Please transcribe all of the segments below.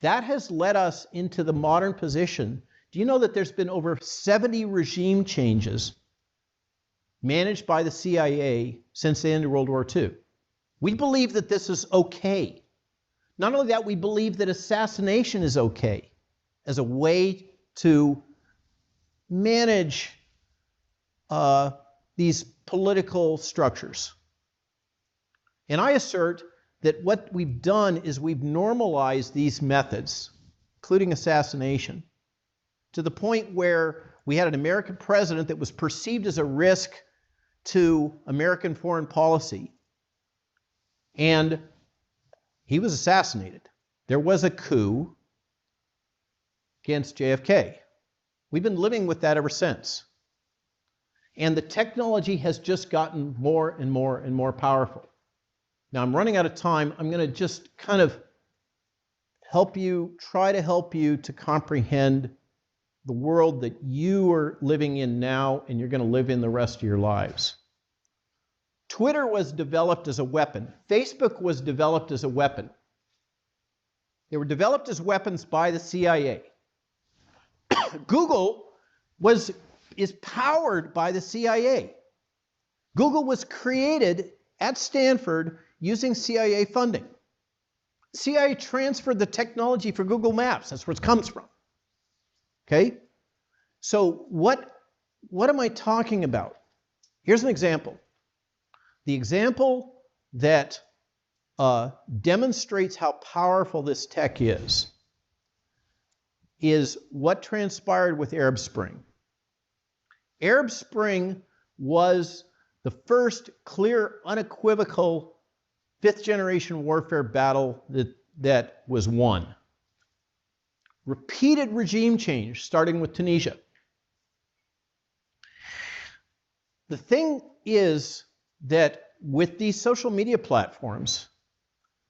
That has led us into the modern position. Do you know that there's been over 70 regime changes managed by the CIA since the end of World War II? We believe that this is okay. Not only that, we believe that assassination is okay as a way to manage these political structures. And I assert that what we've done is we've normalized these methods, including assassination, to the point where we had an American president that was perceived as a risk to American foreign policy, and he was assassinated. There was a coup against JFK. We've been living with that ever since. And the technology has just gotten more and more and more powerful. Now, I'm running out of time. I'm going to just kind of try to help you to comprehend the world that you are living in now and you're going to live in the rest of your lives. Twitter was developed as a weapon. Facebook was developed as a weapon. They were developed as weapons by the CIA. Google is powered by the CIA. Google was created at Stanford using CIA funding. CIA transferred the technology for Google Maps. That's where it comes from. Okay? So what am I talking about? Here's an example. The example that demonstrates how powerful this tech is what transpired with Arab Spring. Arab Spring was the first clear, unequivocal fifth-generation warfare battle that was won. Repeated regime change, starting with Tunisia. The thing is that with these social media platforms,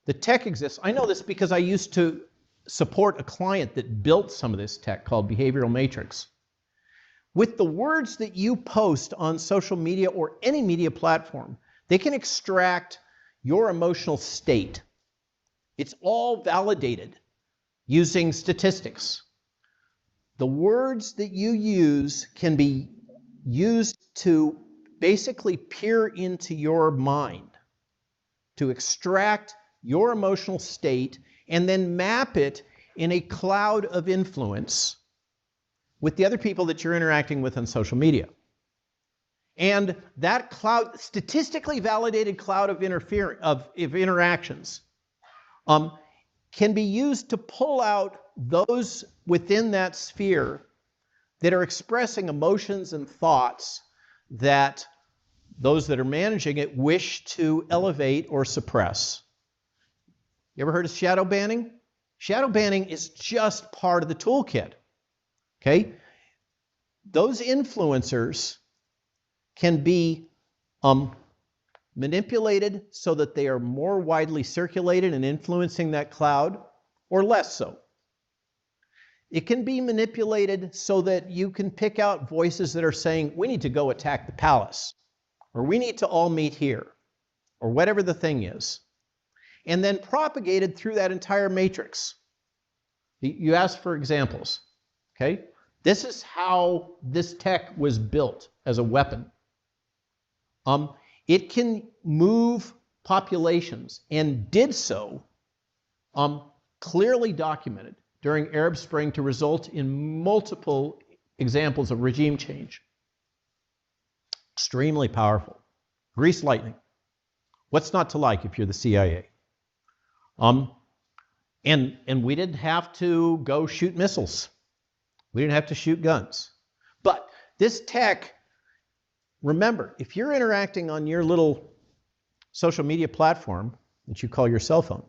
the tech exists. I know this because I used to support a client that built some of this tech called Behavioral Matrix. With the words that you post on social media or any media platform, they can extract your emotional state. It's all validated using statistics. The words that you use can be used to basically peer into your mind, to extract your emotional state and then map it in a cloud of influence with the other people that you're interacting with on social media. And that cloud, statistically validated cloud of interactions can be used to pull out those within that sphere that are expressing emotions and thoughts that those that are managing it wish to elevate or suppress. You ever heard of shadow banning? Shadow banning is just part of the toolkit. Okay? Those influencers can be manipulated so that they are more widely circulated and influencing that cloud, or less so. It can be manipulated so that you can pick out voices that are saying, we need to go attack the palace, or we need to all meet here, or whatever the thing is, and then propagated through that entire matrix. You asked for examples, okay? This is how this tech was built as a weapon. It can move populations, and did so, clearly documented during Arab Spring, to result in multiple examples of regime change. Extremely powerful. Grease lightning. What's not to like if you're the CIA? And we didn't have to go shoot missiles. We didn't have to shoot guns. But this tech, remember, if you're interacting on your little social media platform that you call your cell phone,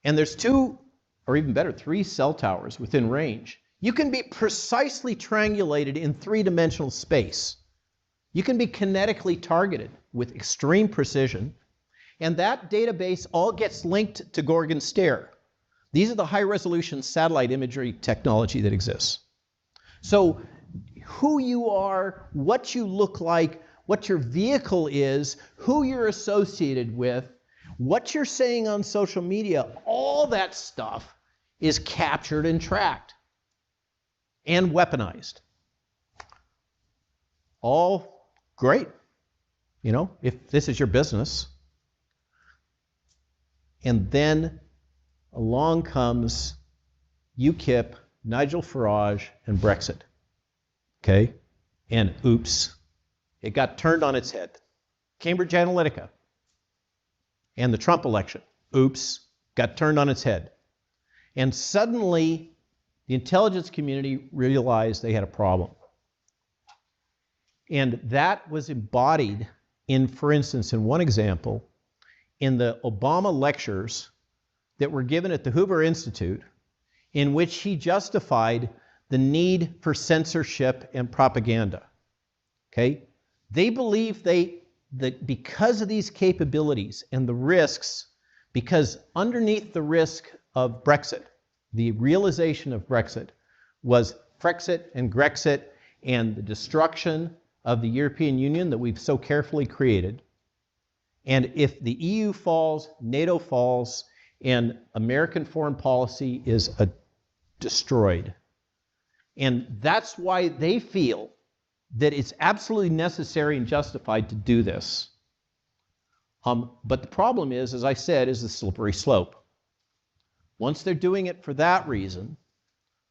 and there's 2, or even better, 3 cell towers within range, you can be precisely triangulated in 3-dimensional space. You can be kinetically targeted with extreme precision, and that database all gets linked to Gorgon Stare. These are the high-resolution satellite imagery technology that exists. So who you are, what you look like, what your vehicle is, who you're associated with, what you're saying on social media, all that stuff is captured and tracked and weaponized. All great, you know, if this is your business. And then along comes UKIP, Nigel Farage, and Brexit. Okay? And oops, it got turned on its head. Cambridge Analytica and the Trump election, oops, got turned on its head. And suddenly, the intelligence community realized they had a problem. And that was embodied in, for instance, in one example, in the Obama lectures that were given at the Hoover Institute, in which he justified the need for censorship and propaganda. Okay? They believe that because of these capabilities and the risks, because underneath the risk of Brexit, the realization of Brexit was Frexit and Grexit and the destruction of the European Union that we've so carefully created. And if the EU falls, NATO falls, and American foreign policy is destroyed. And that's why they feel that it's absolutely necessary and justified to do this. But the problem is, as I said, is the slippery slope. Once they're doing it for that reason,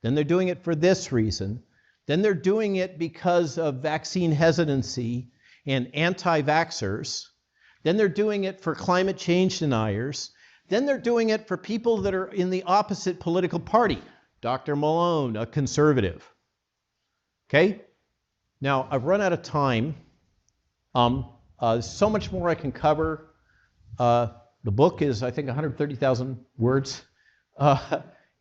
then they're doing it for this reason, then they're doing it because of vaccine hesitancy and anti-vaxxers, then they're doing it for climate change deniers, then they're doing it for people that are in the opposite political party. Dr. Malone, a conservative. Okay? Now, I've run out of time. There's so much more I can cover. The book is, I think, 130,000 words.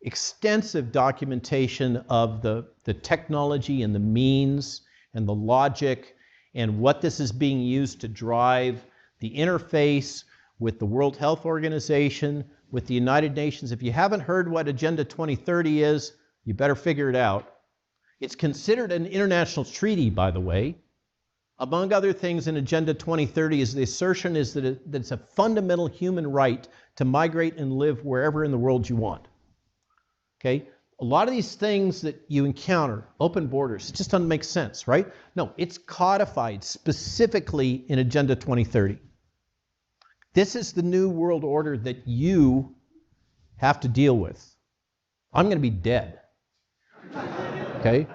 Extensive documentation of the technology and the means and the logic and what this is being used to drive the interface with the World Health Organization, with the United Nations. If you haven't heard what Agenda 2030 is, you better figure it out. It's considered an international treaty, by the way. Among other things, in Agenda 2030 is the assertion is that it's a fundamental human right to migrate and live wherever in the world you want. Okay? A lot of these things that you encounter, open borders, it just doesn't make sense, right? No, it's codified specifically in Agenda 2030. This is the new world order that you have to deal with. I'm going to be dead. Okay?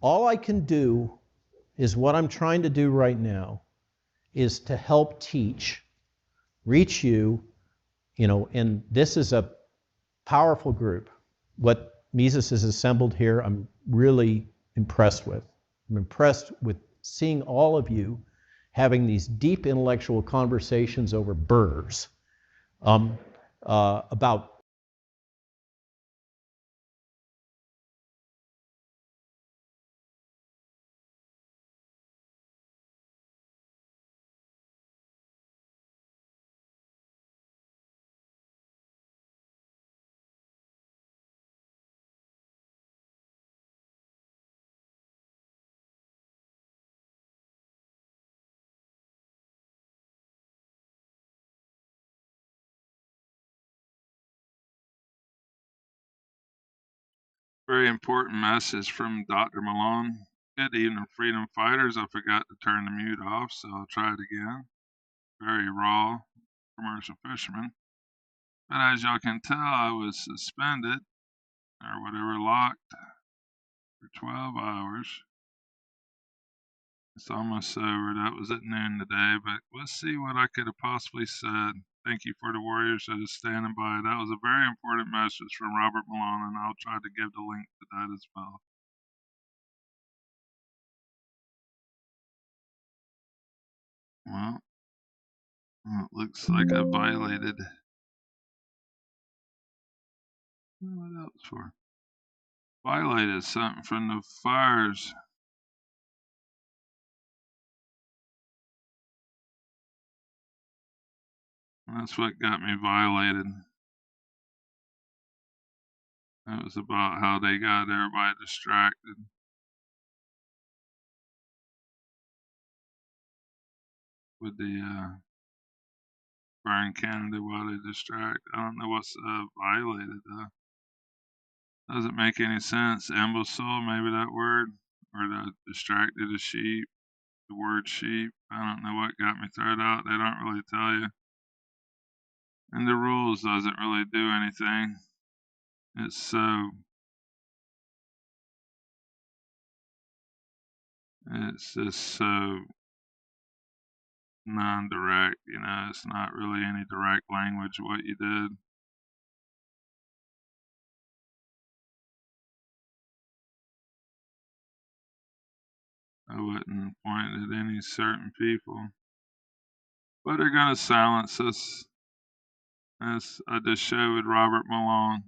All I can do is what I'm trying to do right now is to help teach, reach you, you know, and this is a powerful group. What Mises has assembled here, I'm really impressed with. I'm impressed with seeing all of you having these deep intellectual conversations over burrs about Very important message from Dr. Malone. Good evening, freedom fighters. I forgot to turn the mute off, so I'll try it again. Very raw commercial fisherman. But as y'all can tell, I was suspended or whatever, locked for 12 hours. It's almost over. That was at noon today, but let's see what I could have possibly said. Thank you for the warriors that is standing by. That was a very important message from Robert Malone, and I'll try to give the link to that as well. Well, it looks like I violated. What else for? Violated something from the fires. That's what got me violated. It was about how they got everybody distracted with the burn Canada while they distract. I don't know what's violated though. Doesn't make any sense. Imbecile, maybe that word, or the distracted as sheep. The word sheep. I don't know what got me thrown out. They don't really tell you. And the rules doesn't really do anything. It's just so non-direct, it's not really any direct language of what you did. I wouldn't point at any certain people. But they're going to silence us, as I just showed Robert Malone.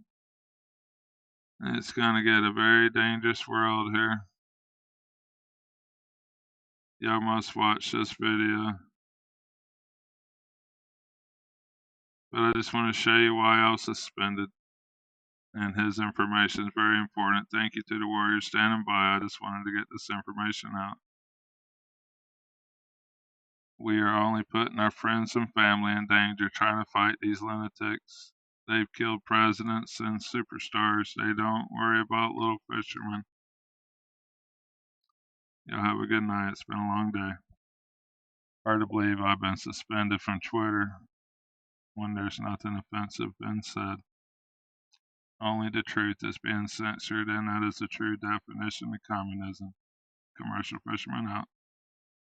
It's going to get a very dangerous world here. Y'all must watch this video. But I just want to show you why I was suspended. And his information is very important. Thank you to the warriors standing by. I just wanted to get this information out. We are only putting our friends and family in danger trying to fight these lunatics. They've killed presidents and superstars. They don't worry about little fishermen. Y'all have a good night. It's been a long day. Hard to believe I've been suspended from Twitter when there's nothing offensive been said. Only the truth is being censored, and that is the true definition of communism. Commercial fisherman out.